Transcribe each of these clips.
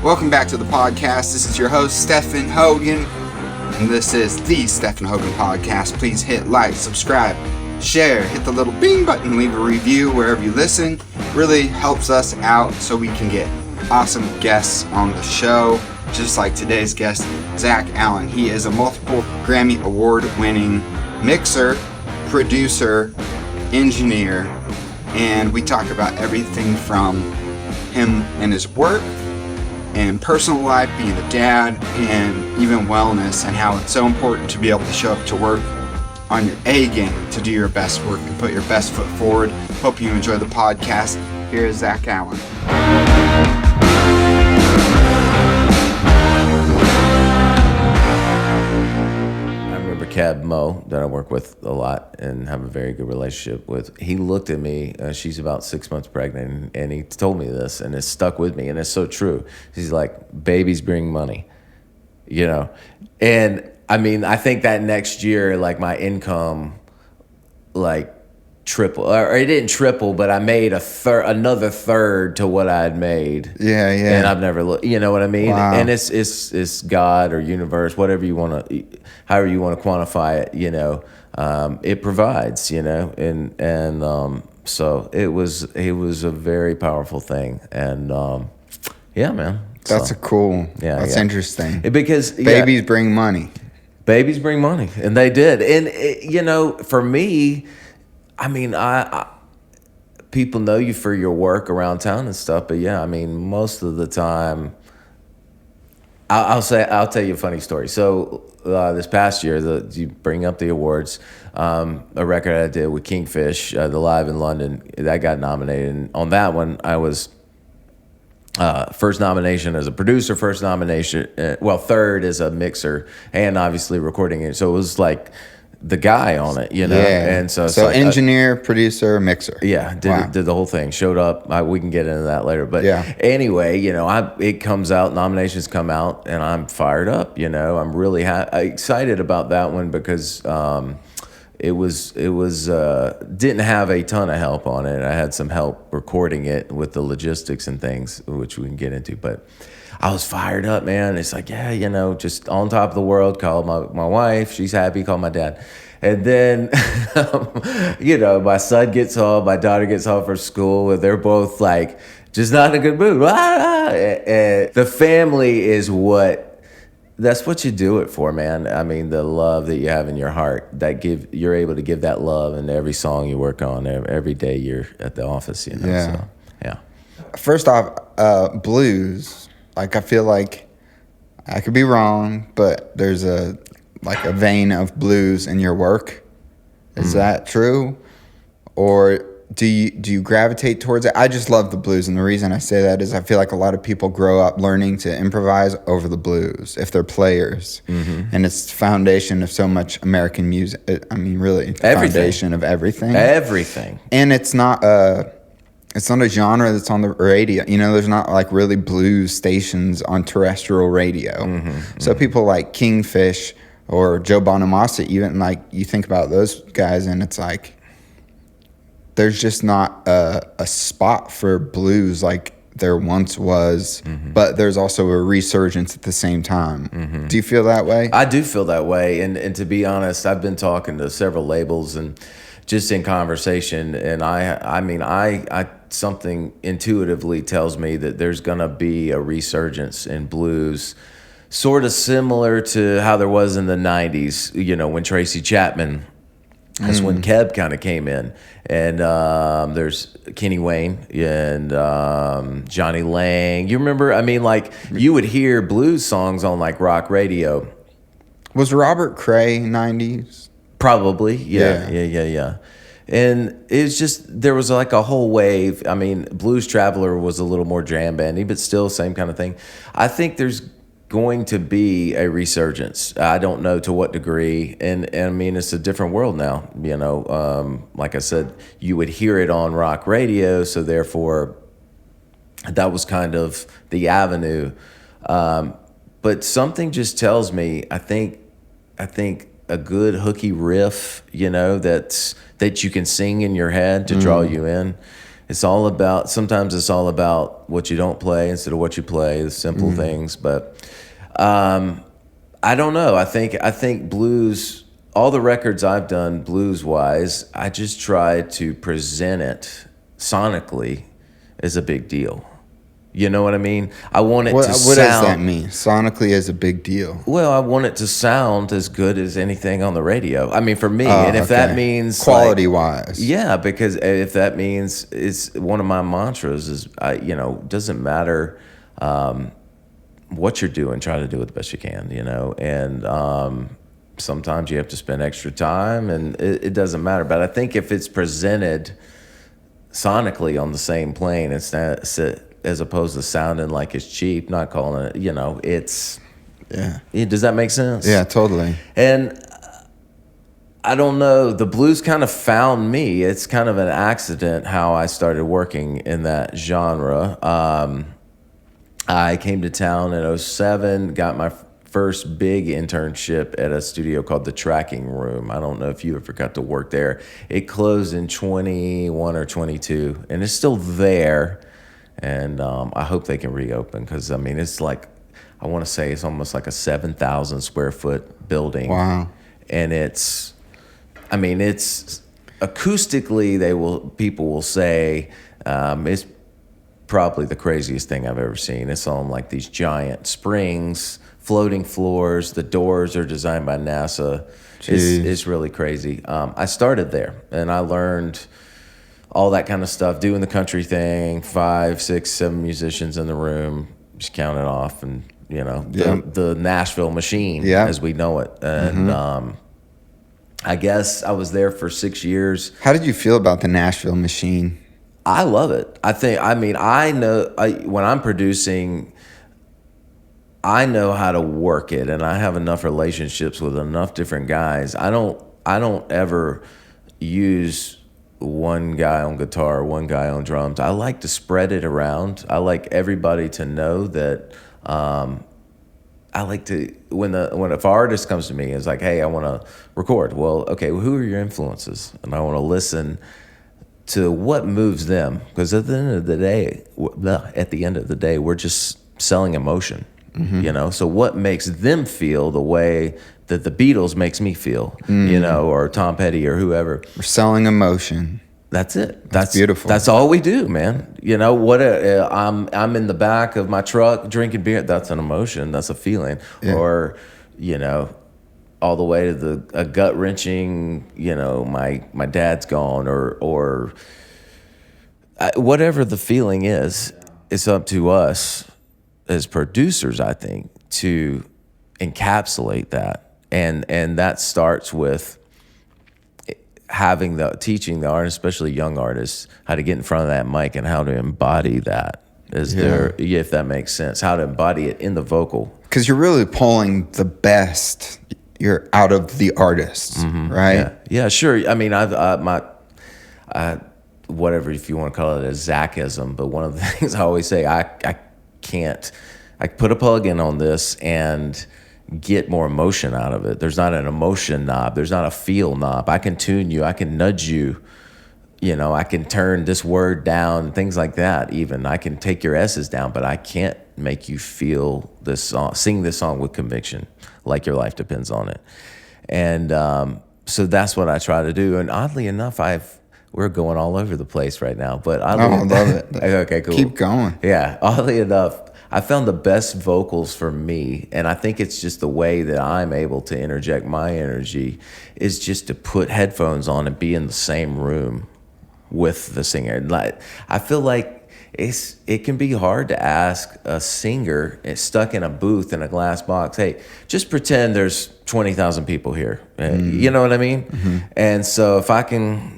Welcome back to the podcast. This is your host, Stephan Hogan, and this is the Stephan Hogan Podcast. Please hit like, subscribe, share, hit the little bing button, leave a review wherever you listen. Really helps us out so we can get awesome guests on the show, just like today's guest, Zach Allen. He is a multiple Grammy Award-winning mixer, producer, engineer, and we talk about everything from him and his work and personal life, being a dad, and even wellness, and how it's so important to be able to show up to work on your A game to do your best work and put your best foot forward. Hope you enjoy the podcast. Here is Zach Allen. Keb Mo, that I work with a lot and have a very good relationship with, he looked at me, she's about 6 months pregnant, and he told me this, and it stuck with me, and it's so true. He's like, babies bring money, you know? And I mean, I think that next year, like, my income, like, triple, or it didn't triple, but I made another third to what I had made. Yeah. And I've never looked, you know what I mean? Wow. And it's God or universe, whatever you want to, however you want to quantify it, you know, it provides, you know, and so it was a very powerful thing. And yeah, man. That's that's interesting. Because babies bring money. Babies bring money, and they did. And you know, for me, I mean, I people know you for your work around town and stuff, but yeah, I mean, most of the time, I'll tell you a funny story. So this past year, you bring up the awards, a record I did with Kingfish, the Live in London, that got nominated, and on that one, I was first nomination as a producer, third as a mixer, and obviously recording it. So it was like the guy on it, you know? Yeah. And so like, engineer, producer, mixer. Yeah, did the whole thing. Showed up. We can get into that later. But anyway, you know, it comes out, nominations come out, and I'm fired up, you know? I'm really excited about that one because it was didn't have a ton of help on it. I had some help recording it with the logistics and things, which we can get into, but I was fired up, man. It's like, yeah, you know, just on top of the world. Called my wife. She's happy. Called my dad. And then, you know, my son gets home. My daughter gets home from school. And they're both like, just not in a good mood. And the family is that's what you do it for, man. I mean, the love that you have in your heart, you're able to give that love in every song you work on, every day you're at the office, you know? Yeah. So, yeah. First off, blues. Like, I feel like I could be wrong, but there's a vein of blues in your work. Is that true? Or do you gravitate towards it? I just love the blues, and the reason I say that is I feel like a lot of people grow up learning to improvise over the blues if they're players. Mm-hmm. And it's the foundation of so much American music. I mean, really, the foundation of everything. Everything. And it's not a genre that's on the radio. You know, there's not like really blues stations on terrestrial radio. Mm-hmm, so people like Kingfish or Joe Bonamassa, even, like, you think about those guys and it's like there's just not a spot for blues like there once was, but there's also a resurgence at the same time. Mm-hmm. Do you feel that way? I do feel that way. And to be honest, I've been talking to several labels and just in conversation, and I mean, something intuitively tells me that there's gonna be a resurgence in blues, sort of similar to how there was in the 90s, you know, when Tracy Chapman, that's when Keb kind of came in, and there's Kenny Wayne and Johnny Lang. You remember, I mean, like, you would hear blues songs on like rock radio. Was Robert Cray 90s? Probably, yeah. And it's just, there was like a whole wave. I mean, Blues Traveler was a little more jam bandy, but still same kind of thing. I think there's going to be a resurgence. I don't know to what degree. And I mean, it's a different world now, you know. Like I said, you would hear it on rock radio, so therefore that was kind of the avenue. But something just tells me, I think a good hooky riff, you know, that you can sing in your head to draw you in. sometimes it's all about what you don't play instead of what you play, the simple things. But I don't know. I think blues, all the records I've done blues-wise, I just try to present it sonically as a big deal. You know what I mean? I want it to sound... What does that mean? Sonically is a big deal. Well, I want it to sound as good as anything on the radio. I mean, for me, and if that means... Quality-wise. Yeah, because if that means... It's one of my mantras is, doesn't matter what you're doing, try to do it the best you can, And sometimes you have to spend extra time, and it doesn't matter. But I think if it's presented sonically on the same plane, as opposed to sounding like it's cheap, not calling it, it's... Yeah. Does that make sense? Yeah, totally. And I don't know, the blues kind of found me. It's kind of an accident how I started working in that genre. I came to town in 2007, got my first big internship at a studio called The Tracking Room. I don't know if you ever got to work there. It closed in 21 or 22, and it's still there. And I hope they can reopen because, it's like, I want to say it's almost like a 7,000 square foot building. Wow. And it's acoustically, people will say it's probably the craziest thing I've ever seen. It's on like these giant springs, floating floors. The doors are designed by NASA. It's really crazy. I started there and I learned all that kind of stuff, doing the country thing, 5, 6, 7 musicians in the room, just count it off, and the Nashville machine as we know it. And I guess I was there for 6 years. How did you feel about the Nashville machine? I love it. I know when I'm producing, I know how to work it, and I have enough relationships with enough different guys. I don't ever use one guy on guitar, one guy on drums. I like to spread it around. I like everybody to know that. I like to if an artist comes to me, it's like, hey, I want to record. Well, okay, who are your influences? And I want to listen to what moves them, because at the end of the day, we're just selling emotion. So what makes them feel the way that the Beatles makes me feel, or Tom Petty or whoever. We're selling emotion. That's it. That's beautiful. That's all we do, man. I'm in the back of my truck drinking beer. That's an emotion. That's a feeling. Yeah. Or, all the way to a gut wrenching. My dad's gone, or whatever the feeling is. It's up to us as producers, I think, to encapsulate that, and that starts with teaching the artists, especially young artists, how to get in front of that mic and how to embody that. If that makes sense, how to embody it in the vocal. Because you're really pulling the best you're out of the artists, right? Yeah, sure. Whatever, if you want to call it a Zachism, but one of the things I always say, I put a plug in on this and get more emotion out of it. There's not an emotion knob. There's not a feel knob. I can tune you. I can nudge you. I can turn this word down, things like that even. I can take your S's down, but I can't make you feel this song, sing this song with conviction, like your life depends on it. And so that's what I try to do. And oddly enough, we're going all over the place right now. But I love it. Okay, cool. Keep going. Yeah, oddly enough, I found the best vocals for me, and I think it's just the way that I'm able to interject my energy, is just to put headphones on and be in the same room with the singer. Like, I feel like it can be hard to ask a singer stuck in a booth in a glass box, hey, just pretend there's 20,000 people here. You know what I mean? And so if I can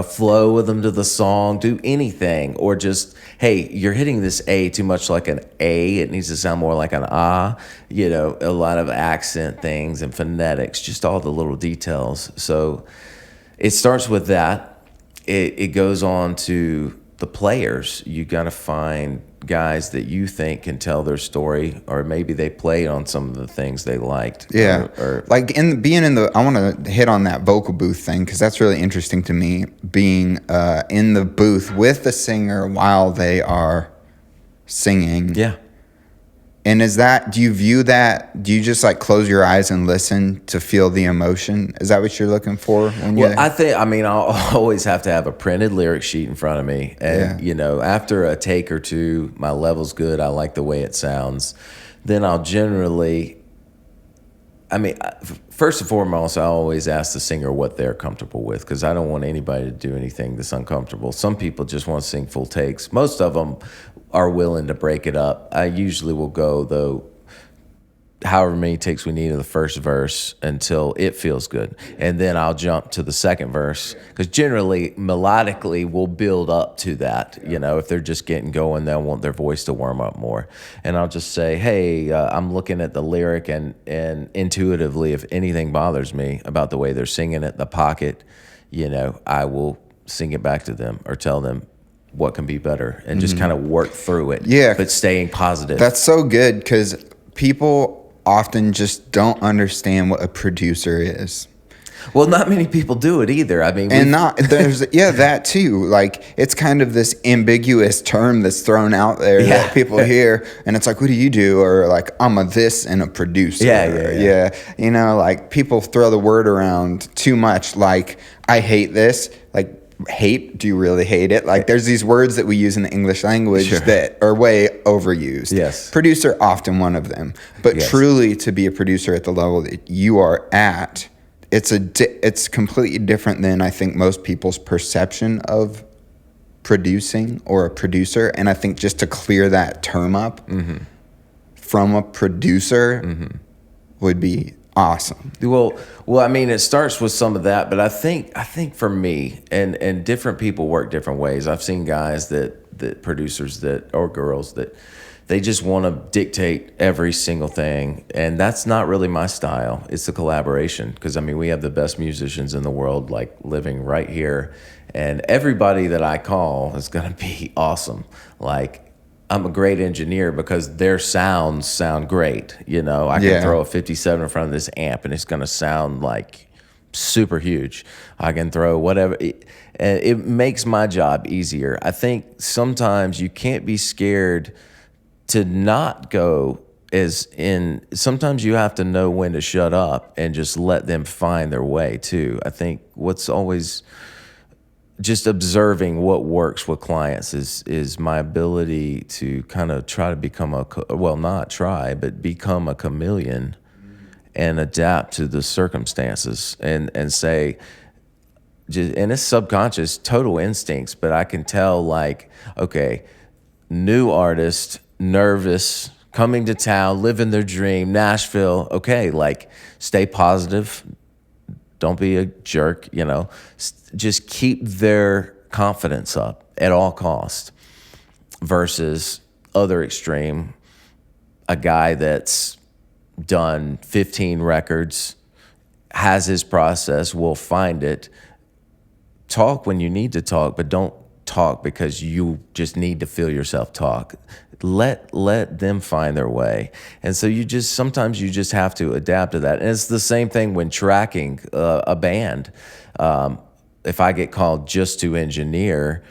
flow with them to the song, do anything, or just, hey, you're hitting this A too much like an A, it needs to sound more like an ah, a lot of accent things and phonetics, just all the little details. So it starts with that. It goes on to the players, you got to find guys that you think can tell their story, or maybe they played on some of the things they liked. Yeah. Or like I want to hit on that vocal booth thing, because that's really interesting to me, being in the booth with the singer while they are singing. Yeah. And do you view that, do you just like close your eyes and listen to feel the emotion? Is that what you're looking for? I'll always have to have a printed lyric sheet in front of me. And, after a take or two, my level's good, I like the way it sounds. Then I'll generally, first and foremost, I always ask the singer what they're comfortable with, because I don't want anybody to do anything that's uncomfortable. Some people just want to sing full takes. Most of them are willing to break it up. I usually will go, though, however many takes we need of the first verse until it feels good. And then I'll jump to the second verse, because generally, melodically, we'll build up to that. If they're just getting going, they'll want their voice to warm up more. And I'll just say, hey, I'm looking at the lyric, and intuitively, if anything bothers me about the way they're singing it, the pocket, I will sing it back to them or tell them what can be better, and just kind of work through it. Yeah. But staying positive. That's so good, because people often just don't understand what a producer is. Well, not many people do it either. That too. Like, it's kind of this ambiguous term that's thrown out there that people hear, and it's like, what do you do? Or like, I'm a this and a producer. Yeah. Like, people throw the word around too much. Like, I hate this. Like, hate, do you really hate it? Like, there's these words that we use in the English language that are way overused. Yes. Producer, often one of them. But truly, to be a producer at the level that you are at, it's completely different than I think most people's perception of producing or a producer. And I think just to clear that term up from a producer would be awesome. Well, it starts with some of that, but I think for me, and different people work different ways. I've seen guys that producers or girls that they just want to dictate every single thing, and that's not really my style. It's a collaboration, because we have the best musicians in the world, like, living right here, and everybody that I call is going to be awesome. Like, I'm a great engineer because their sounds sound great. I can throw a 57 in front of this amp and it's going to sound like super huge. I can throw whatever. It makes my job easier. I think sometimes you can't be scared to not go sometimes you have to know when to shut up and just let them find their way too. I think what's always just observing what works with clients is my ability to kind of try to become become a chameleon and adapt to the circumstances and say, and it's subconscious, total instincts, but I can tell, like, okay, new artist, nervous, coming to town, living their dream, Nashville, okay, like, stay positive. Don't be a jerk, just keep their confidence up at all costs, versus other extreme, a guy that's done 15 records, has his process, will find it. Talk when you need to talk, but don't talk because you just need to feel yourself talk. Let them find their way. And so sometimes you just have to adapt to that. And it's the same thing when tracking a band. If I get called just to engineer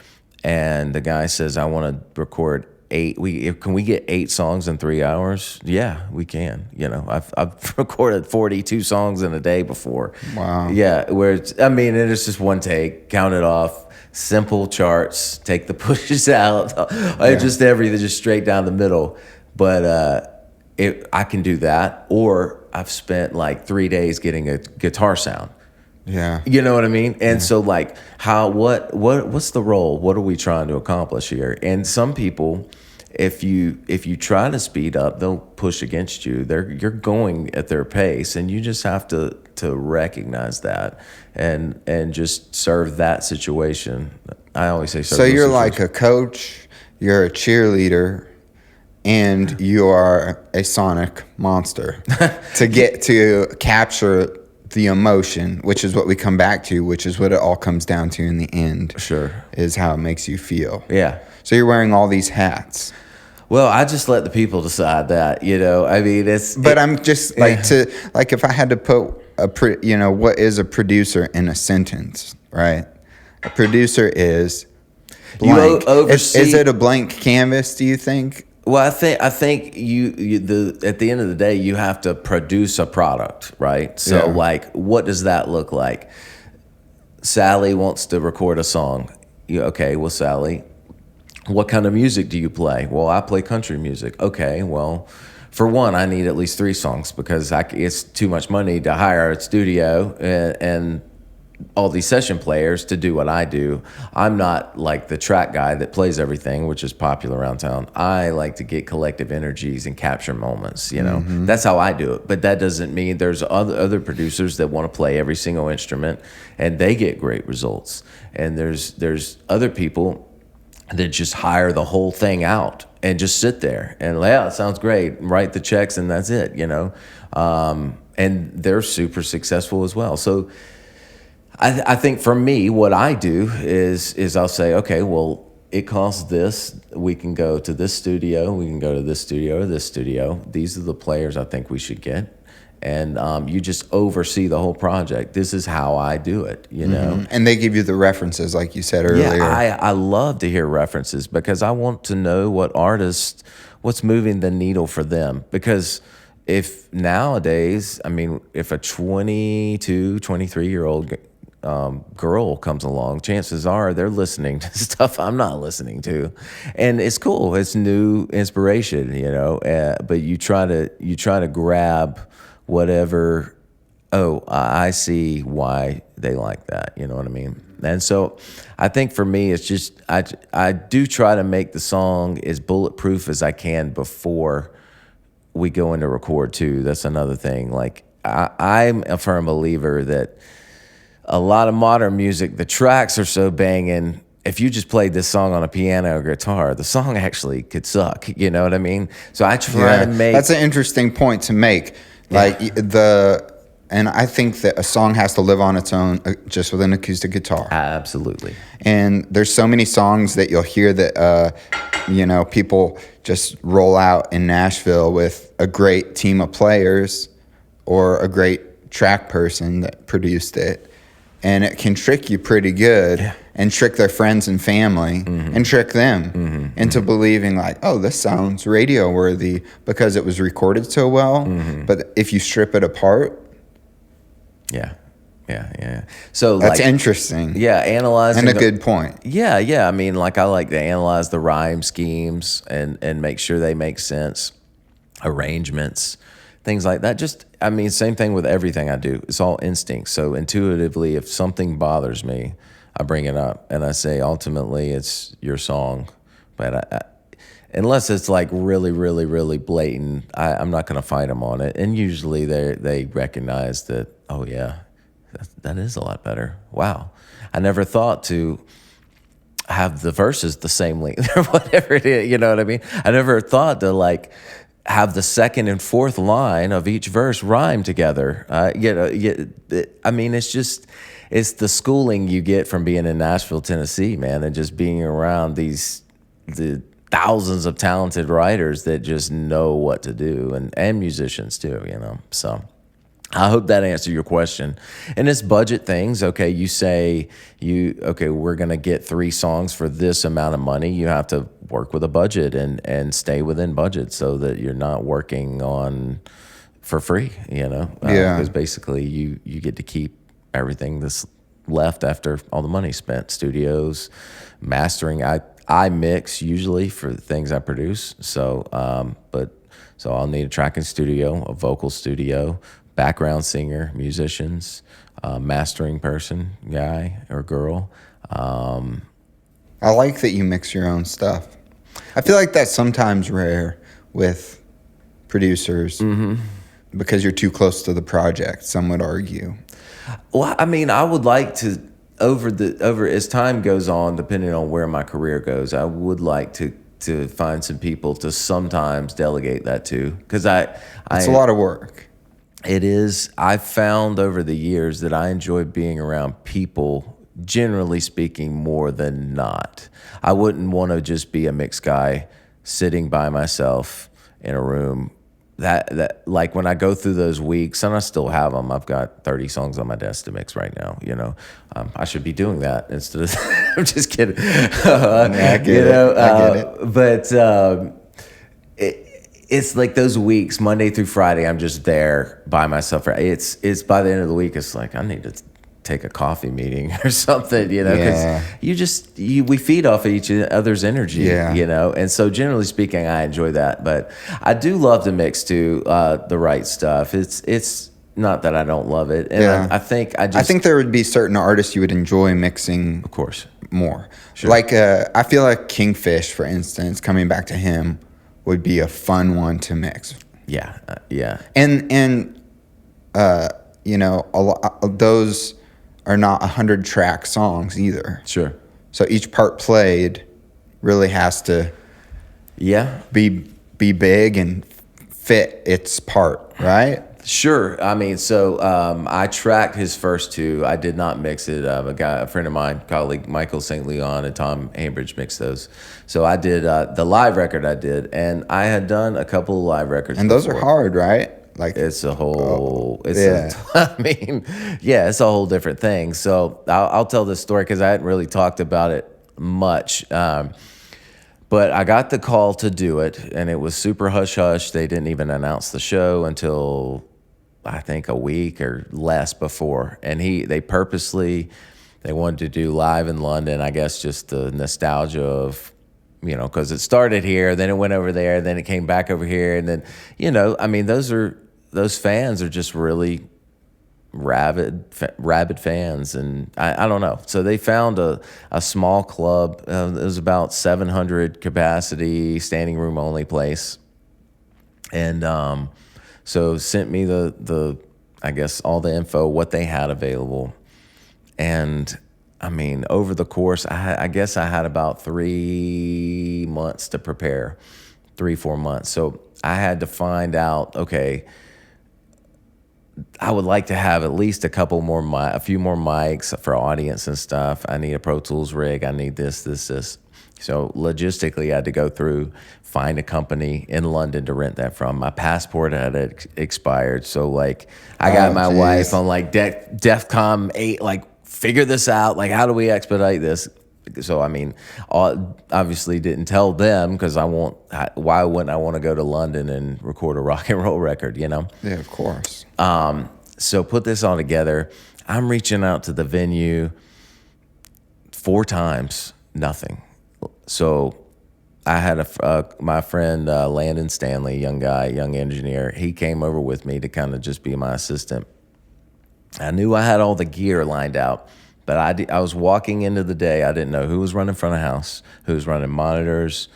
and the guy says, I want to record 8, can we get 8 songs in 3 hours? Yeah, we can. I've recorded 42 songs in a day before. Wow. Yeah, it's just one take, count it off. Simple charts, take the pushes out, just everything, just straight down the middle. But I can do that, or I've spent like 3 days getting a guitar sound. Yeah, you know what I mean. And so, like, what's the role? What are we trying to accomplish here? And some people, if you try to speed up, they'll push against you. You're going at their pace, and you just have to recognize that and just serve that situation. I always say serve. So you're like a coach, you're a cheerleader, and you are a sonic monster to get to capture the emotion, which is what we come back to, which is what it all comes down to in the end. Sure. Is how it makes you feel. Yeah. So you're wearing all these hats. Well, I just let the people decide that, I mean, I'm just like if I had to put what is a producer in a sentence, right? A producer is blank. Is it a blank canvas, do you think? Well, I think at the end of the day, you have to produce a product, right? So, what does that look like? Sally wants to record a song. Okay, well, Sally, what kind of music do you play? Well, I play country music. Okay, well, for one, I need at least 3 songs because it's too much money to hire a studio and all these session players to do what I do. I'm not like the track guy that plays everything, which is popular around town. I like to get collective energies and capture moments, Mm-hmm. That's how I do it. But that doesn't mean there's other producers that want to play every single instrument and they get great results. And there's other people that just hire the whole thing out and just sit there and it sounds great, write the checks and that's it, and they're super successful as well. So I think for me, what I do is I'll say, okay, well, it costs this. We can go to this studio. We can go to this studio or this studio. These are the players I think we should get. And you just oversee the whole project. This is how I do it, Mm-hmm. And they give you the references, like you said earlier. Yeah, I love to hear references because I want to know what's moving the needle for them. Because if nowadays, if a 22, 23-year-old girl comes along, chances are they're listening to stuff I'm not listening to, and it's cool. It's new inspiration, but you try to grab whatever. Oh, I see why they like that. You know what I mean? And so I think for me, it's just I do try to make the song as bulletproof as I can before we go into record too. That's another thing. Like I'm a firm believer that a lot of modern music, the tracks are so banging. If you just played this song on a piano or guitar, the song actually could suck. You know what I mean? So I try to make... That's an interesting point to make. And I think that a song has to live on its own just with an acoustic guitar. Absolutely. And there's so many songs that you'll hear that, people just roll out in Nashville with a great team of players or a great track person that produced it. And it can trick you pretty good and trick their friends and family and trick them into believing like, oh, this sounds radio worthy because it was recorded so well. But if you strip it apart. Yeah. So that's interesting. Yeah, analyzing. And a good point. Yeah. I like to analyze the rhyme schemes and make sure they make sense. Arrangements. Things like that. Same thing with everything I do. It's all instinct. So intuitively, if something bothers me, I bring it up and I say, ultimately, it's your song. But unless it's like really, really, really blatant, I'm not going to fight them on it. And usually they recognize that, oh yeah, that is a lot better. Wow. I never thought to have the verses the same length or whatever it is. You know what I mean? I never thought to have the second and fourth line of each verse rhyme together. It's the schooling you get from being in Nashville, Tennessee, man, and just being around the thousands of talented writers that just know what to do, and musicians too, So I hope that answered your question. And it's budget things. Okay, you say we're gonna get 3 songs for this amount of money. You have to work with a budget and stay within budget so that you're not working on for free. Because basically you get to keep everything that's left after all the money spent. Studios, mastering. I mix usually for the things I produce. So I'll need a tracking studio, a vocal studio, background singer, musicians, mastering person, guy or girl. I like that you mix your own stuff. I feel like that's sometimes rare with producers because you're too close to the project, some would argue. Well, I would like to, over as time goes on, depending on where my career goes, I would like to find some people to sometimes delegate that to, because it's a lot of work. It is. I've found over the years that I enjoy being around people, generally speaking, more than not. I wouldn't want to just be a mix guy sitting by myself in a room. That like when I go through those weeks, and I still have them. I've got 30 songs on my desk to mix right now. I should be doing that instead of. I'm just kidding. I get it. I get it. But it's like those weeks, Monday through Friday. I'm just there by myself. It's by the end of the week. It's like I need to take a coffee meeting or something, because we feed off of each other's energy, and so generally speaking, I enjoy that, but I do love to mix too, the right stuff. It's not that I don't love it, and I think there would be certain artists you would enjoy mixing, of course, more. Sure. Like I feel like Kingfish, for instance, coming back to him would be a fun one to mix. And those are not 100-track songs either. Sure. So each part played really has to be big and fit its part, right? Sure. I mean, so I tracked his first two. I did not mix it. A friend of mine, colleague Michael St. Leon and Tom Ambridge mixed those. So I did the live record I did, and I had done a couple of live records. And those are hard, right? Like it's a whole, it's a whole different thing. So I'll tell this story because I hadn't really talked about it much. But I got the call to do it, and it was super hush hush. They didn't even announce the show until I think a week or less before. And they wanted to do live in London. I guess just the nostalgia of, because it started here, then it went over there, then it came back over here, and then those fans are just really rabid fans, and I don't know. So they found a small club. It was about 700 capacity, standing room only place, and so sent me the I guess all the info, what they had available, and I mean over the course, I guess I had about 3 months to prepare, 3-4 months. So I had to find out, okay, I would like to have at least a few more mics for audience and stuff. I need a Pro Tools rig. I need this. So logistically, I had to go through, find a company in London to rent that from. My passport had expired. So like I got my wife on like DEFCON 8, like figure this out. Like how do we expedite this? So I mean, obviously didn't tell them because why wouldn't I want to go to London and record a rock and roll record, Yeah, of course. So put this all together. I'm reaching out to the venue 4 times, nothing. So I had my friend Landon Stanley, young guy, young engineer. He came over with me to kind of just be my assistant. I knew I had all the gear lined out. But I was walking into the day. I didn't know who was running front of house, who was running monitors,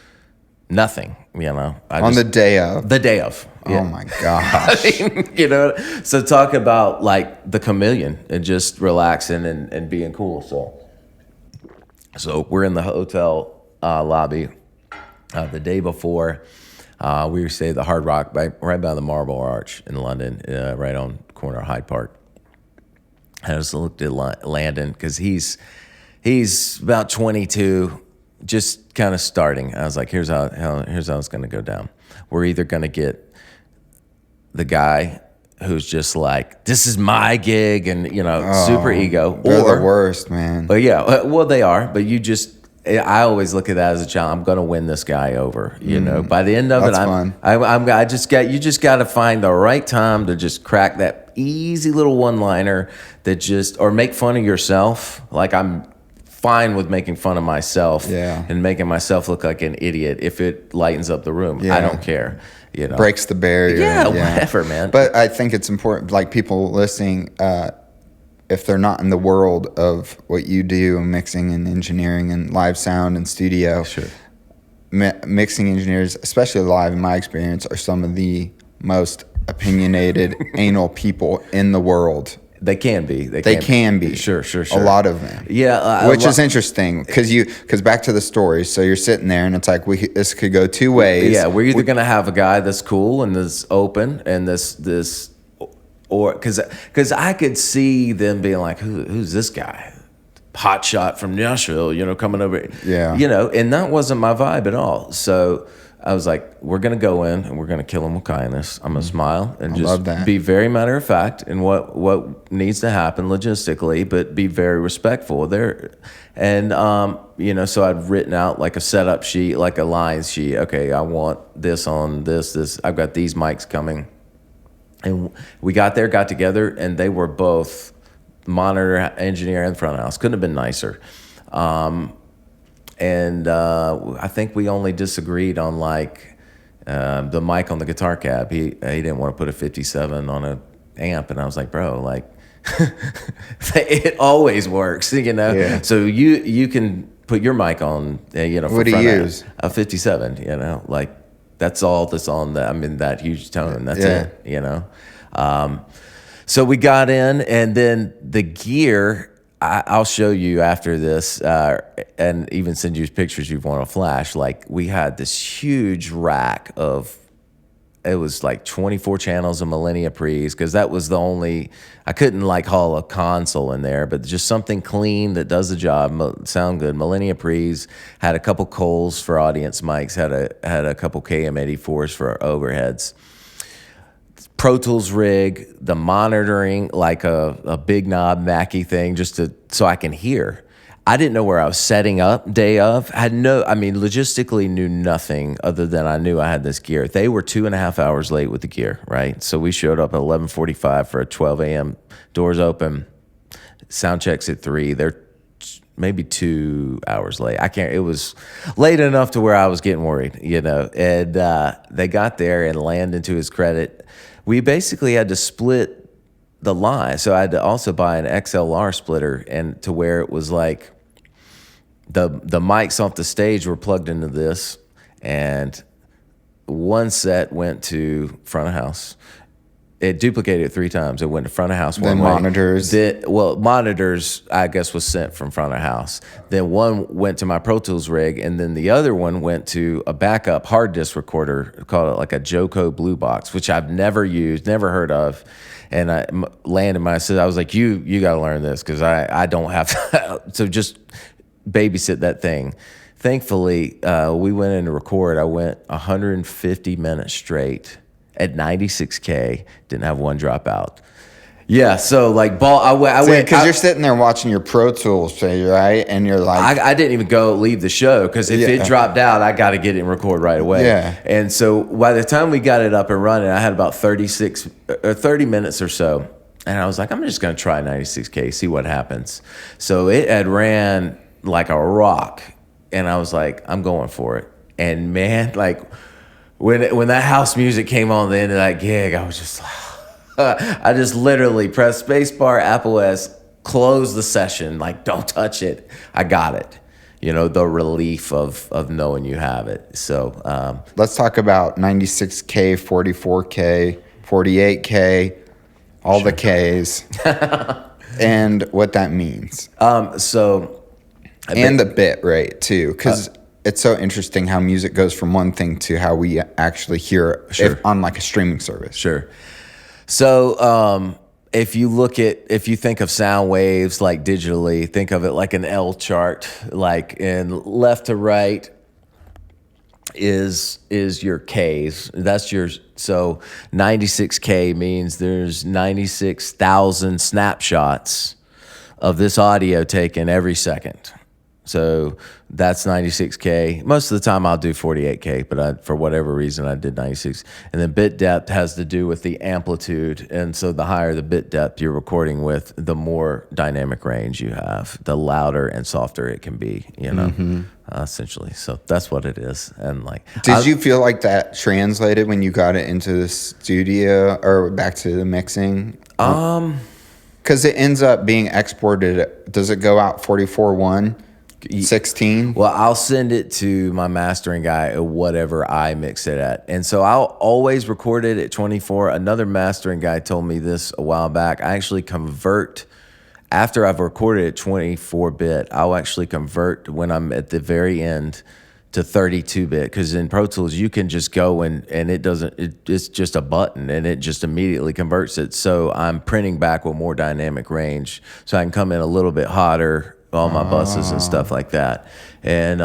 nothing, On the day of? The day of. Yeah. Oh, my gosh. So talk about, like, the chameleon and just relaxing and being cool. So we're in the hotel lobby the day before. We stayed at the Hard Rock right by the Marble Arch in London, right on the corner of Hyde Park. I just looked at Landon because he's about 22, just kind of starting. I was like, here's how it's going to go down. We're either going to get the guy who's just like, this is my gig, and super ego. They're the worst, man. But yeah, well they are. But I always look at that as a challenge. I'm going to win this guy over. By the end of That's it, fun. You just got to find the right time to just crack that easy little one-liner or make fun of yourself. Like I'm fine with making fun of myself and making myself look like an idiot if it lightens up the room. I don't care. Breaks the barrier. Yeah, whatever, man. But I think it's important, like people listening, if they're not in the world of what you do, mixing and engineering and live sound and studio, sure. Mixing engineers, especially live, in my experience, are some of the most opinionated, anal people in the world. They can be. They can be. Sure. A lot of them. Yeah. Which is interesting because back to the story. So you're sitting there and it's like this could go 2 ways. Yeah, we're either going to have a guy that's cool and that's open and this or because I could see them being like, who's this guy? Hot shot from Nashville, coming over. Yeah. And that wasn't my vibe at all. So I was like, we're going to go in and we're going to kill him with kindness. I'm going to smile and just be very matter of fact in what needs to happen logistically, but be very respectful there. And, so I'd written out like a setup sheet, like a lines sheet. Okay, I want this on this. I've got these mics coming. And we got together, and they were both monitor, engineer, and front of house. Couldn't have been nicer. And I think we only disagreed on like the mic on the guitar cab. He didn't want to put a 57 on a amp, and I was like, bro, like it always works, Yeah. So you can put your mic on, for what do you use? A 57, like that's all that's on that. I'm in that huge tone. That's it, So we got in, and then the gear. I'll show you after this, and even send you pictures you want to flash. Like, we had this huge rack of, it was like 24 channels of Millennia Pre's, because that was the only, I couldn't like haul a console in there, but just something clean that does the job, sound good. Millennia Pre's, had a couple Coles for audience mics, had a couple KM84s for overheads. Pro Tools rig, the monitoring, like a big knob Mackie thing, so I can hear. I didn't know where I was setting up day of. Logistically knew nothing other than I knew I had this gear. They were 2.5 hours late with the gear, right? So we showed up at 11:45 for a 12 a.m. Doors open. Sound checks at 3. They're maybe 2 hours late. It was late enough to where I was getting worried, And they got there, and Landon, to his credit, we basically had to split the line. So I had to also buy an XLR splitter, and to where it was like the mics off the stage were plugged into this, and one set went to front of house. It duplicated it 3 times. It went to front of house one way. Monitors. Monitors, I guess, was sent from front of house. Then one went to my Pro Tools rig, and then the other one went to a backup hard disk recorder, called it like a Joco Blue Box, which I've never used, never heard of. And I landed I was like, you got to learn this, because I don't have to. So just babysit that thing. Thankfully, we went in to record. I went 150 minutes straight at 96K, didn't have one drop out. Yeah, so like I went, because you're sitting there watching your Pro Tools play, right? And you're like, I didn't even leave the show, because if it dropped out, I got to get it and record right away. Yeah. And so by the time we got it up and running, I had about 30 minutes or so, and I was like, I'm just gonna try 96K, see what happens. So it had ran like a rock, and I was like, I'm going for it. And man, like, when that house music came on the end of that gig, I was just like, I just literally pressed spacebar, Apple S, closed the session, like, don't touch it. I got it. The relief of knowing you have it. So let's talk about 96K, 44K, 48K, all the Ks, and what that means. And the bit rate too, because it's so interesting how music goes from one thing to how we actually hear it on like a streaming service. Sure. So if you think of sound waves like digitally, think of it like an L chart, like in left to right is your Ks. So 96K means there's 96,000 snapshots of this audio taken every second. So that's 96K. Most of the time I'll do 48K, but for whatever reason I did 96. And then bit depth has to do with the amplitude. And so the higher the bit depth you're recording with, the more dynamic range you have, the louder and softer it can be, essentially. So that's what it is. And like, did you feel like that translated when you got it into the studio or back to the mixing? Because it ends up being exported. Does it go out 44.1? 16? Well, I'll send it to my mastering guy at whatever I mix it at. And so I'll always record it at 24. Another mastering guy told me this a while back. I actually convert, after I've recorded at 24-bit, I'll actually convert when I'm at the very end to 32-bit, because in Pro Tools you can just go and it's just a button and it just immediately converts it. So I'm printing back with more dynamic range, so I can come in a little bit hotter on my buses and stuff like that. And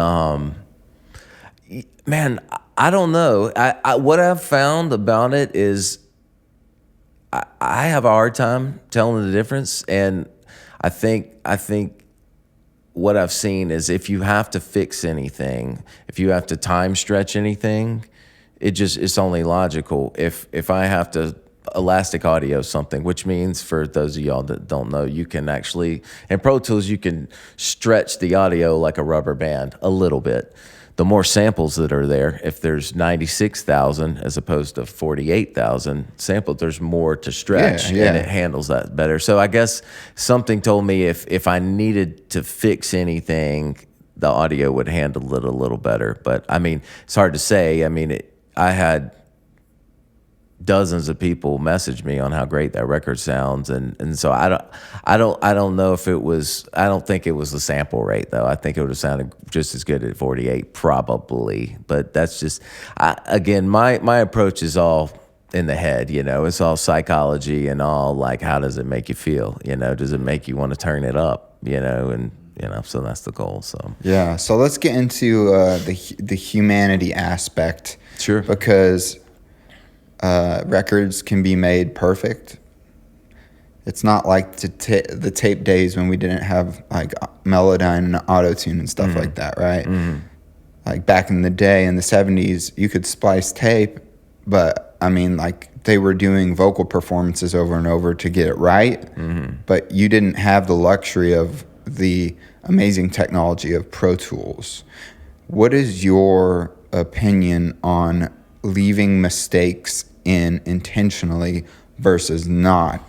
man, I don't know. I what I've found about it is I have a hard time telling the difference, and I think what I've seen is if you have to fix anything, if you have to time stretch anything, it's only logical. If I have to elastic audio something, which means, for those of y'all that don't know, you can actually, in Pro Tools, you can stretch the audio like a rubber band a little bit. The more samples that are there, if there's 96,000 as opposed to 48,000 samples, there's more to stretch, and it handles that better. So I guess something told me if I needed to fix anything, the audio would handle it a little better. But I mean, it's hard to say. I mean, I had dozens of people message me on how great that record sounds, and so I don't know if it was. I don't think it was the sample rate, though. I think it would have sounded just as good at 48 probably. But that's just again, my approach is all in the head. It's all psychology and all, like, how does it make you feel? Does it make you want to turn it up? And so that's the goal. So yeah. So let's get into the humanity aspect. Sure. Because records can be made perfect. It's not like the tape days when we didn't have like Melodyne and auto-tune and stuff like that, right? Like back in the day in the 70s, you could splice tape, but I mean, like, they were doing vocal performances over and over to get it right, but you didn't have the luxury of the amazing technology of Pro Tools. What is your opinion on leaving mistakes in intentionally versus not,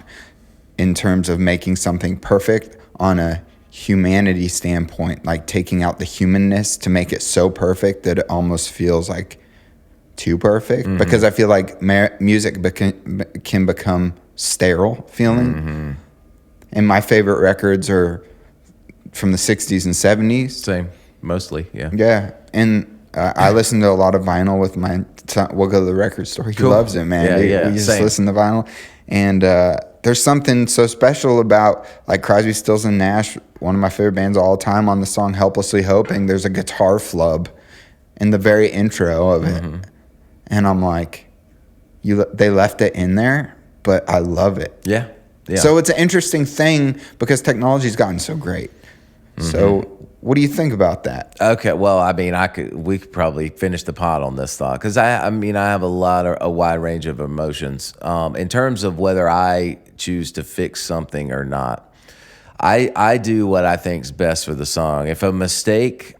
in terms of making something perfect on a humanity standpoint, like taking out the humanness to make it so perfect that it almost feels like too perfect? Because I feel like music can become sterile feeling. And my favorite records are from the 60s and 70s. Same, mostly, yeah. Yeah, and I listen to a lot of vinyl with my son. We'll go to the record store. He loves it, man. We just listen to vinyl. And there's something so special about, like, Crosby, Stills and Nash, one of my favorite bands of all time, on the song Helplessly Hoping. There's a guitar flub in the very intro of it. And I'm like, they left it in there, but I love it. Yeah. So it's an interesting thing because technology's gotten so great. So what do you think about that? Okay, well, I mean, we could probably finish the pod on this thought, because I have a wide range of emotions. In terms of whether I choose to fix something or not, I do what I think is best for the song. If a mistake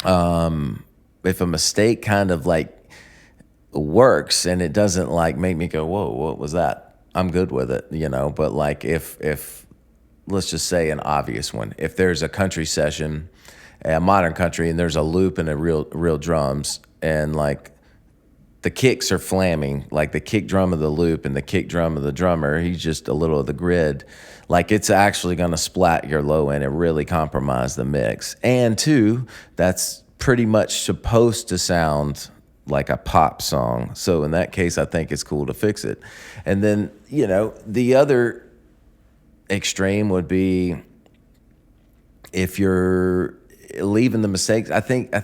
kind of like works and it doesn't like make me go, whoa, what was that? I'm good with it, But like if let's just say an obvious one. If there's a country session, a modern country, and there's a loop and a real drums, and like the kicks are flamming, like the kick drum of the loop and the kick drum of the drummer, he's just a little of the grid, like it's actually going to splat your low end and really compromise the mix. And two, that's pretty much supposed to sound like a pop song. So in that case, I think it's cool to fix it. And then, the other extreme would be if you're leaving the mistakes. I think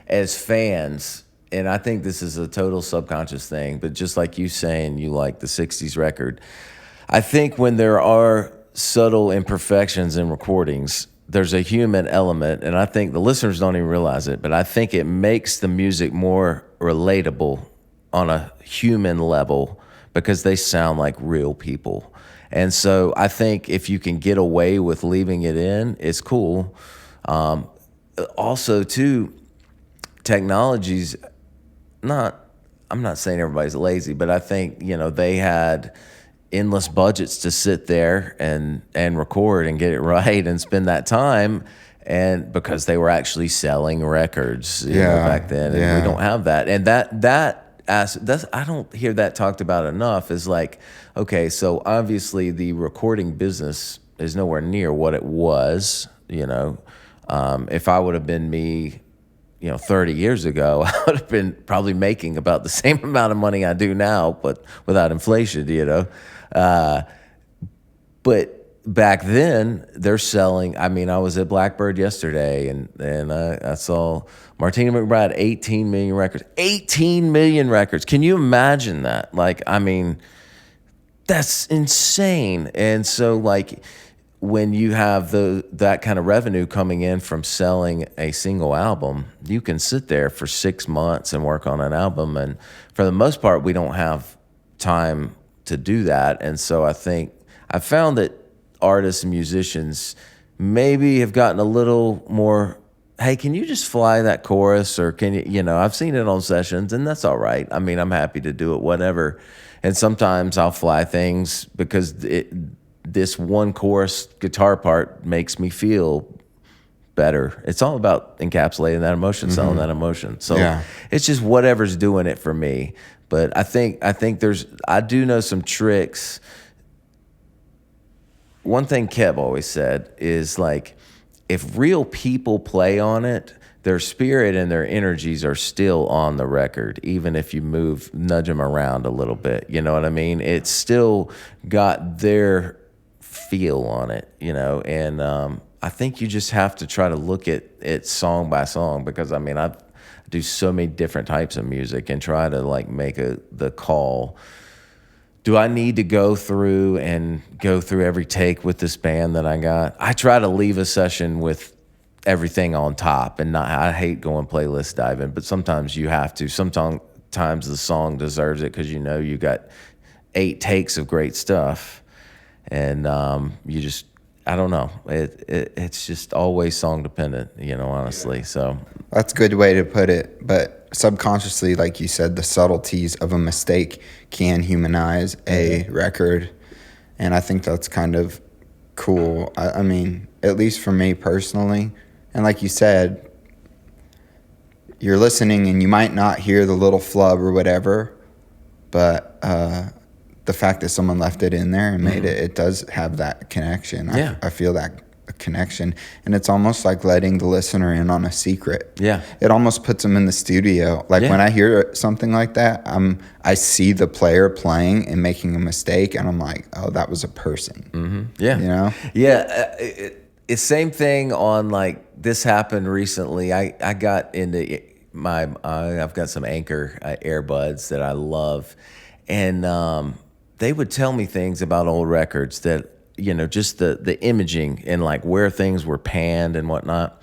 as fans, and I think this is a total subconscious thing, but just like you saying you like the 60s record, I think when there are subtle imperfections in recordings, there's a human element, and I think the listeners don't even realize it, but I think it makes the music more relatable on a human level because they sound like real people. And so I think if you can get away with leaving it in, it's cool. Also, too, technology's I'm not saying everybody's lazy, but I think, they had endless budgets to sit there and record and get it right and spend that time, and because they were actually selling records back then, and we don't have that. And that's I don't hear that talked about enough. Is like, okay, so obviously the recording business is nowhere near what it was. If I would have been me 30 years ago, I would have been probably making about the same amount of money I do now, but without inflation, But back then, they're selling. I mean, I was at Blackbird yesterday, and I saw Martina McBride, 18 million records. 18 million records. Can you imagine that? Like, I mean, that's insane. And so, like, when you have that kind of revenue coming in from selling a single album, you can sit there for 6 months and work on an album. And for the most part, we don't have time to do that. And so I think I found that artists and musicians maybe have gotten a little more, hey, can you just fly that chorus? Or can you, I've seen it on sessions, and that's all right. I mean, I'm happy to do it, whatever. And sometimes I'll fly things because this one chorus guitar part makes me feel better. It's all about encapsulating that emotion, selling that emotion. So it's just whatever's doing it for me. But I think I do know some tricks. One thing Keb always said is, like, if real people play on it, their spirit and their energies are still on the record, even if you nudge them around a little bit. You know what I mean? It's still got their feel on it, and I think you just have to try to look at it song by song, because I mean, I do so many different types of music and try to, like, make the call. Do I need to go through every take with this band that I got? I try to leave a session with everything on top, and I hate going playlist diving, but sometimes you have to. Sometimes the song deserves it because you got 8 takes of great stuff, and I don't know. It's just always song dependent, honestly. So that's a good way to put it. But subconsciously, like you said, the subtleties of a mistake can humanize a record. And I think that's kind of cool. I mean, at least for me personally. And like you said, you're listening and you might not hear the little flub or whatever, but the fact that someone left it in there and made it does have that connection. I feel that connection, and it's almost like letting the listener in on a secret. It almost puts them in the studio. Like when I hear something like that, I see the player playing and making a mistake, and I'm like, oh, that was a person. It's same thing on, like, this happened recently. I got into I've got some Anchor earbuds that I love, and they would tell me things about old records that, just the imaging and, like, where things were panned and whatnot.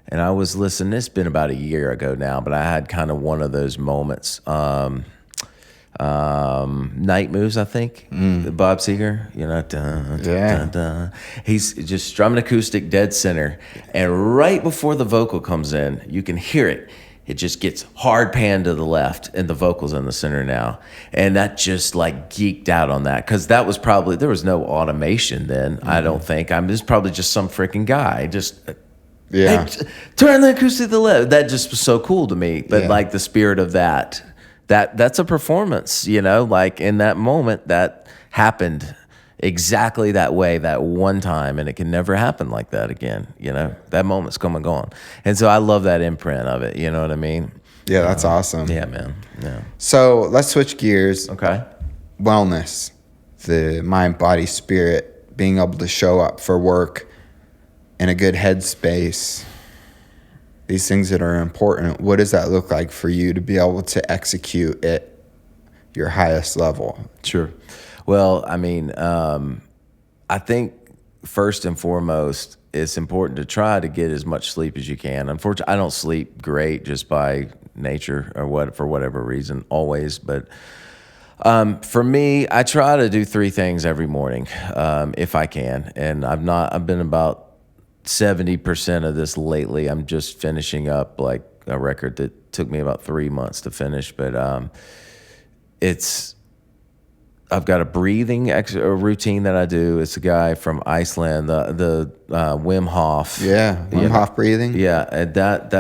And I was listening, it's been about a year ago now, but I had kind of one of those moments. Night Moves, I think, Bob Seger, dun, dun, dun. He's just strumming acoustic dead center. And right before the vocal comes in, you can hear it. It just gets hard panned to the left, and the vocal's in the center now. And that just, like, geeked out on that, because that was probably, there was no automation then, I don't think. This is probably just some freaking guy just, hey, turn the acoustic to the left. That just was so cool to me. But like, the spirit of that's a performance, like, in that moment that happened exactly that way that one time, and it can never happen like that again. That moment's come and gone. And so I love that imprint of it. You know what I mean? Yeah, that's awesome. Yeah, man. Yeah. So let's switch gears. Okay. Wellness, the mind, body, spirit, being able to show up for work in a good headspace, these things that are important. What does that look like for you to be able to execute at your highest level? Sure. Well, I mean, I think first and foremost, it's important to try to get as much sleep as you can. Unfortunately, I don't sleep great just by nature or for whatever reason always. But for me, I try to do 3 things every morning if I can. And I've been about 70% of this lately. I'm just finishing up, like, a record that took me about 3 months to finish. But I've got a breathing routine that I do. It's a guy from Iceland, the Wim Hof. Yeah, Wim Hof breathing. Yeah, and that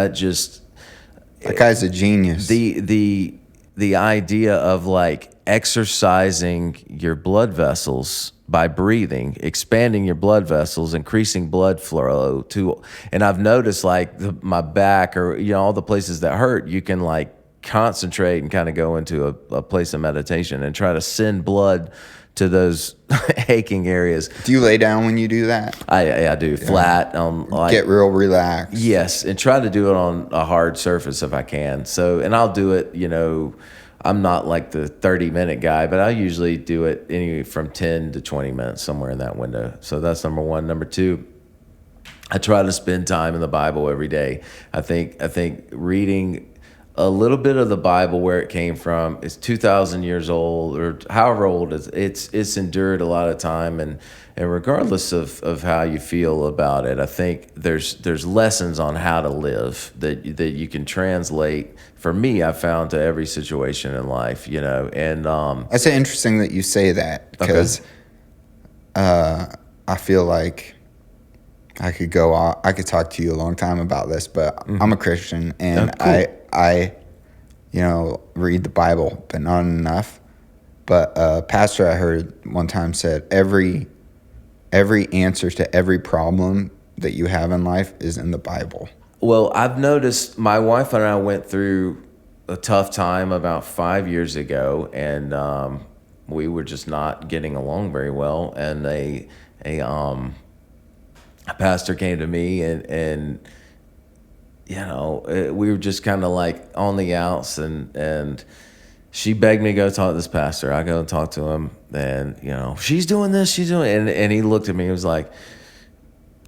guy's a genius. The idea of, like, exercising your blood vessels by breathing, expanding your blood vessels, increasing blood flow to, and I've noticed like my back or, all the places that hurt, you can like concentrate and kind of go into a place of meditation and try to send blood to those aching areas. Do you lay down when you do that? I do flat. Get real relaxed. Yes, and try to do it on a hard surface if I can. So, and I'll do it, I'm not like the 30-minute guy, but I usually do it anywhere from 10 to 20 minutes, somewhere in that window. So that's number one. Number two, I try to spend time in the Bible every day. I think reading a little bit of the Bible, where it came from, is 2,000 years old or however old it's endured a lot of time, and regardless of how you feel about it, I think there's lessons on how to live that you can translate. For me, I found to every situation in life, and it's interesting that you say that, because I feel like I could talk to you a long time about this, but I'm a Christian, and cool. I read the Bible, but not enough. But a pastor I heard one time said every answer to every problem that you have in life is in the Bible. Well, I've noticed my wife and I went through a tough time about 5 years ago, and we were just not getting along very well. And a pastor came to me, and we were just kind of like on the outs, and she begged me to go talk to this pastor. I go and talk to him, and she's doing this, she's doing, and he looked at me and was like,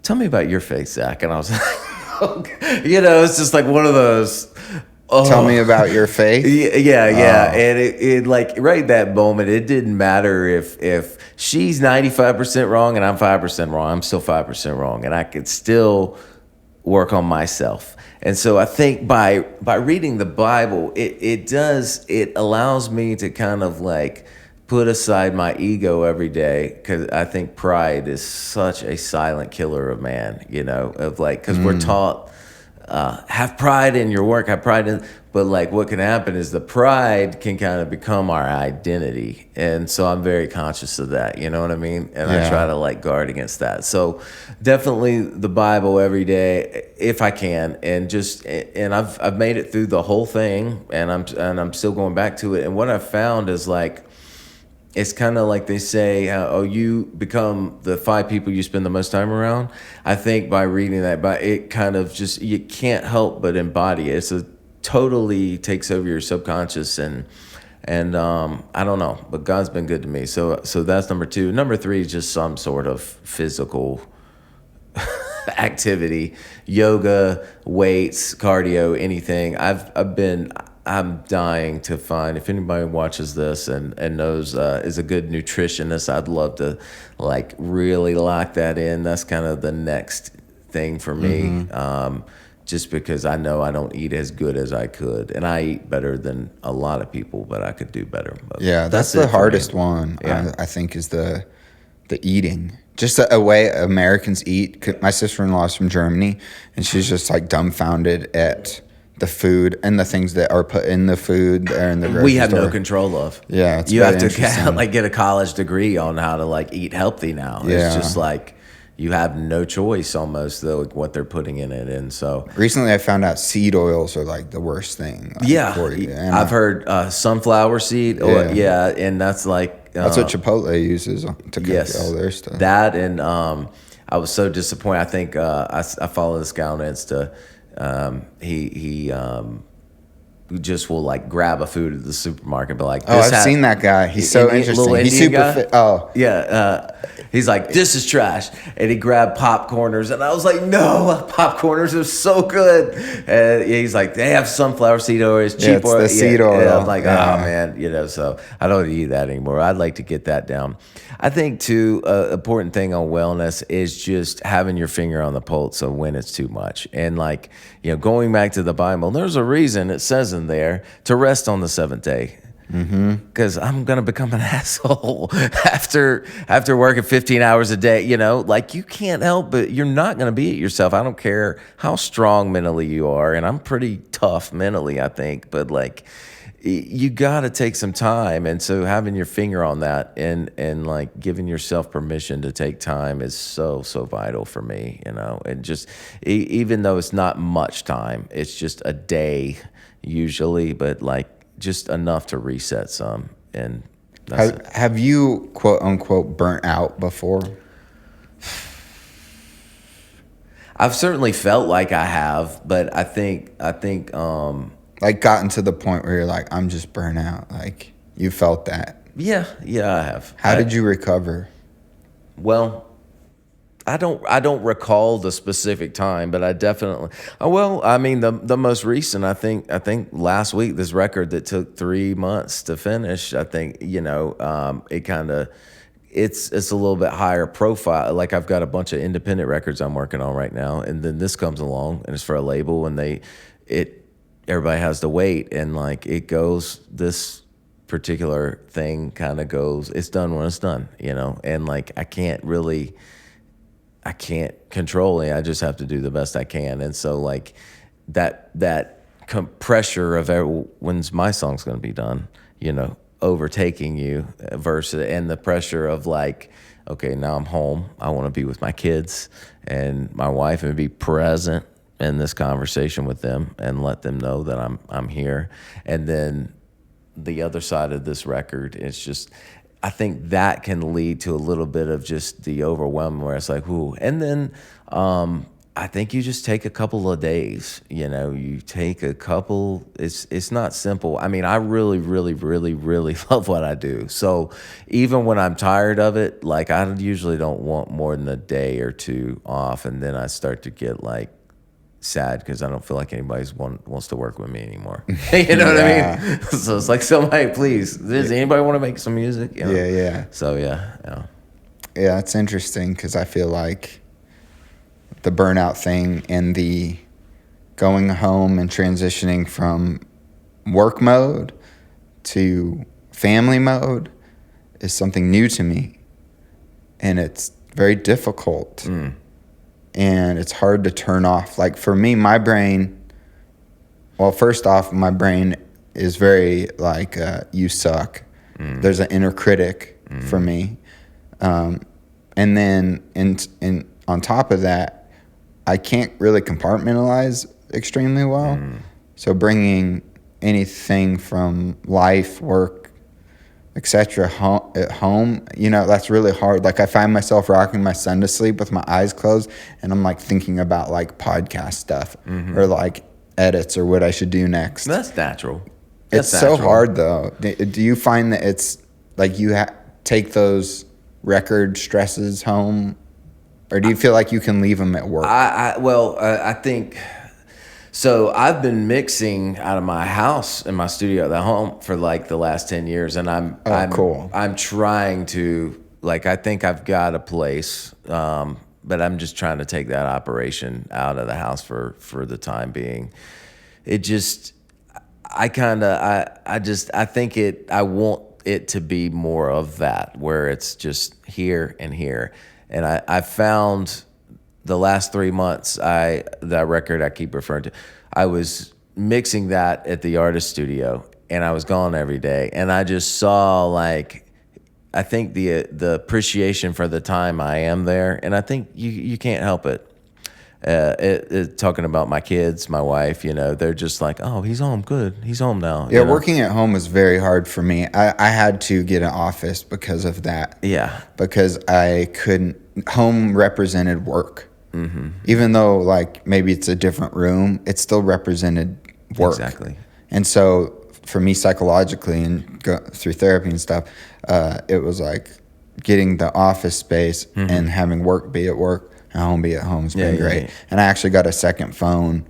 "Tell me about your faith, Zach." And I was like, okay. It's just like one of those. Tell me about your faith. Yeah. And it like right that moment, it didn't matter if she's 95% wrong and I'm 5% wrong. I'm still 5% wrong, and I could still work on myself. And so I think by reading the Bible, it allows me to kind of like put aside my ego every day, because I think pride is such a silent killer of man, because we're taught have pride in your work, have pride in, but like what can happen is the pride can kind of become our identity. And so I'm very conscious of that, you know what I mean? And I try to like guard against that. So definitely the Bible every day if I can, and I've made it through the whole thing, and I'm still going back to it. And what I've found is like, it's kind of like they say, you become the 5 people you spend the most time around. I think by reading that, it kind of just, you can't help but embody it. It's totally takes over your subconscious, and I don't know, but God's been good to me. So that's number 2. Number 3 is just some sort of physical activity, yoga, weights, cardio, anything. I'm dying to find, if anybody watches this and knows is a good nutritionist, I'd love to like really lock that in. That's kind of the next thing for me, just because I know I don't eat as good as I could, and I eat better than a lot of people, but I could do better. But that's the hardest one. I think is the eating. Just a way Americans eat. My sister-in-law is from Germany, and she's just like dumbfounded at the food and the things that are put in the food there in the grocery we have store. No control of. Yeah, it's you have to get a college degree on how to like eat healthy now. It's just like you have no choice almost, though, what they're putting in it. And so recently I found out seed oils are like the worst thing. For you. I've heard sunflower seed. And that's like that's what Chipotle uses to cook all their stuff. That, and I was so disappointed. I think I follow this guy on Insta. He just will like grab a food at the supermarket, but like, I've seen that guy. He's so interesting. He's super fit. He's like, this is trash, and he grabbed popcorners, and I was like, no, popcorners are so good. And he's like, they have sunflower seed oil, it's cheap oil. The seed oil. And I'm like, oh man, so I don't eat that anymore. I'd like to get that down. I think too, important thing on wellness is just having your finger on the pulse of when it's too much. And like, going back to the Bible, there's a reason it says in there to rest on the 7th day. Because I'm gonna become an asshole after working 15 hours a day. Like, you can't help but you're not gonna be it yourself. I don't care how strong mentally you are, and I'm pretty tough mentally, I think. But like, you got to take some time. And so having your finger on that and like giving yourself permission to take time is so vital for me, and just even though it's not much time, it's just a day usually, but like just enough to reset some. And have you quote unquote burnt out before? I've certainly felt like I have, but I think like gotten to the point where you're like, I'm just burnt out. Like you felt that. Yeah, I have. How did you recover? Well, I don't recall the specific time, but I definitely. Well, I mean the most recent. I think last week, this record that took 3 months to finish. I think it kind of. It's a little bit higher profile. Like I've got a bunch of independent records I'm working on right now, and then this comes along and it's for a label, and everybody has to wait, and like it goes, this particular thing kind of goes, it's done when it's done, and like I can't control it. I just have to do the best I can. And so like that pressure of when's my song's going to be done, overtaking you versus, and the pressure of like, okay, now I'm home. I want to be with my kids and my wife and be present in this conversation with them and let them know that I'm here. And then the other side of this record is just, I think that can lead to a little bit of just the overwhelm where it's like, ooh. And then I think you just take a couple of days, you take a couple, it's not simple. I mean, I really, really, really, really love what I do. So even when I'm tired of it, like I usually don't want more than a day or two off. And then I start to get like sad because I don't feel like anybody wants to work with me anymore. You know what I mean? So it's like, somebody, please, does anybody want to make some music? Yeah. So yeah. Yeah, it's interesting because I feel like the burnout thing and the going home and transitioning from work mode to family mode is something new to me. And it's very difficult. And it's hard to turn off. Like for me, my brain, well, first off, my brain is very like, you suck. There's an inner critic for me. And then on top of that, I can't really compartmentalize extremely well. So bringing anything from life, work, etc. at home, that's really hard. Like I find myself rocking my son to sleep with my eyes closed, and I'm like thinking about like podcast stuff or like edits or what I should do next. That's natural. It's so hard though. Do you find that it's like you take those record stresses home? Or do you feel like you can leave them at work? I think so. I've been mixing out of my house in my studio at the home for like the last 10 years, and I'm cool. I'm trying to, like, I think I've got a place, but I'm just trying to take that operation out of the house for the time being. It just, I want it to be more of that, where it's just here and here. And I found the last 3 months, that record I keep referring to, I was mixing that at the artist studio, and I was gone every day. And I just saw, like, I think the appreciation for the time I am there. And I think you can't help it. Talking about my kids, my wife, they're just like, oh, he's home. Good. He's home now. Yeah, working at home is very hard for me. I had to get an office because of that. Yeah. Because I couldn't, home represented work. Even though like maybe it's a different room, it still represented work. Exactly. And so for me psychologically and through therapy and stuff, it was like getting the office space and having work be at work. Home be at home. It's been great. Yeah. And I actually got a second phone.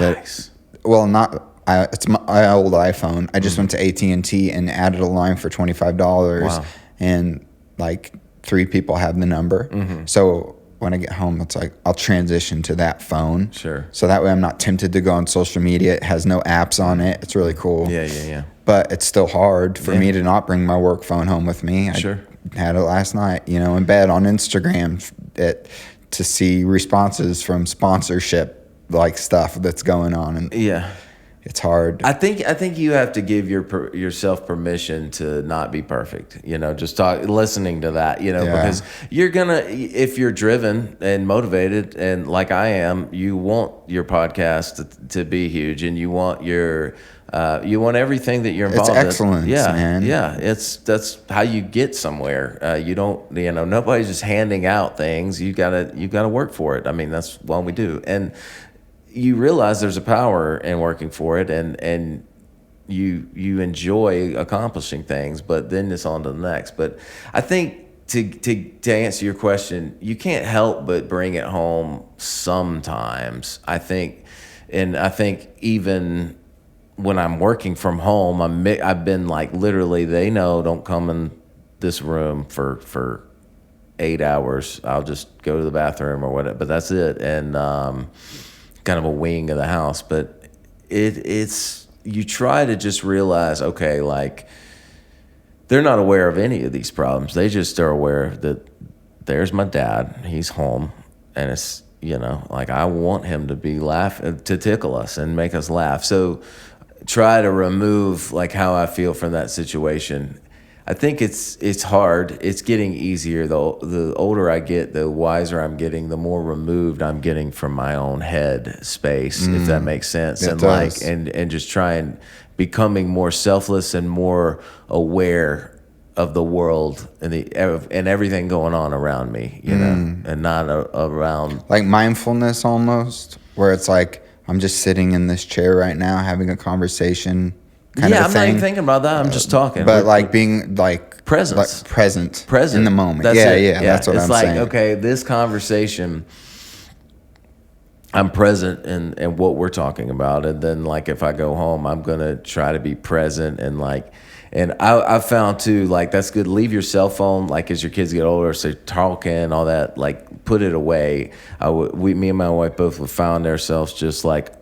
Nice. It's my old iPhone. I just went to AT&T and added a line for $25. Wow. And like 3 people have the number. So when I get home, it's like I'll transition to that phone. Sure. So that way I'm not tempted to go on social media. It has no apps on it. It's really cool. Yeah. But it's still hard for me to not bring my work phone home with me. Sure. I had it last night, in bed on Instagram to see responses from sponsorship like stuff that's going on. And it's hard. I think you have to give yourself permission to not be perfect. Just listening to that. Because you're gonna, if you're driven and motivated, and like I am, you want your podcast to be huge, and you want you want everything that you're involved in. It's excellence, man. Yeah. That's how you get somewhere. You don't, nobody's just handing out things. You gotta work for it. I mean, that's what we do, and you realize there's a power in working for it, and you enjoy accomplishing things, but then it's on to the next. But I think to answer your question, you can't help but bring it home sometimes. I think even when I'm working from home, I've been like, literally, they know, don't come in this room for 8 hours. I'll just go to the bathroom or whatever, but that's it. And kind of a wing of the house, but it's you try to just realize, okay, like, they're not aware of any of these problems. They just are aware that there's my dad, he's home, and it's, like, I want him to be to tickle us and make us laugh. So try to remove like how I feel from that situation. I think it's hard. It's getting easier though. The older I get, the wiser I'm getting, the more removed I'm getting from my own head space, if that makes sense. It does. And just trying becoming more selfless and more aware of the world and everything going on around me, and not around like mindfulness almost, where it's like, I'm just sitting in this chair right now having a conversation. I'm not even thinking about that. I'm just talking. But like being like present in the moment. That's yeah, it. yeah, that's what I'm saying. It's like, okay, this conversation, I'm present in what we're talking about. And then like if I go home, I'm going to try to be present and I found too, like, that's good. Leave your cell phone, like, as your kids get older, so talking, all that, like, put it away. Me and my wife both have found ourselves just like,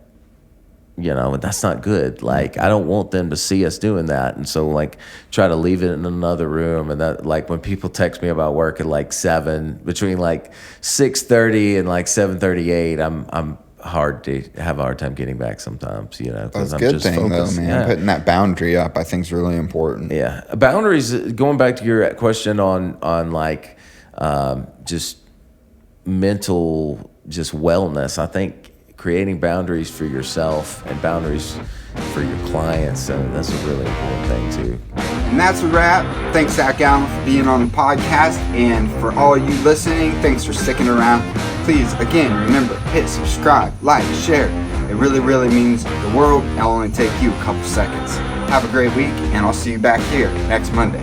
that's not good. Like, I don't want them to see us doing that. And so, like, try to leave it in another room. And that, like, when people text me about work at like 7, between like 6:30 and like 7:38, I'm have a hard time getting back sometimes, because that's a I'm good just thing focused. though, man. Putting that boundary up, I think, is really important. Yeah, boundaries. Going back to your question on like just mental, just wellness. I think creating boundaries for yourself and boundaries for your clients, that's a really important thing too. And that's a wrap. Thanks, Zach Allen, for being on the podcast, and for all you listening, thanks for sticking around. Please, again, remember, hit subscribe, like, share. It really, really means the world. It'll only take you a couple seconds. Have a great week, and I'll see you back here next Monday.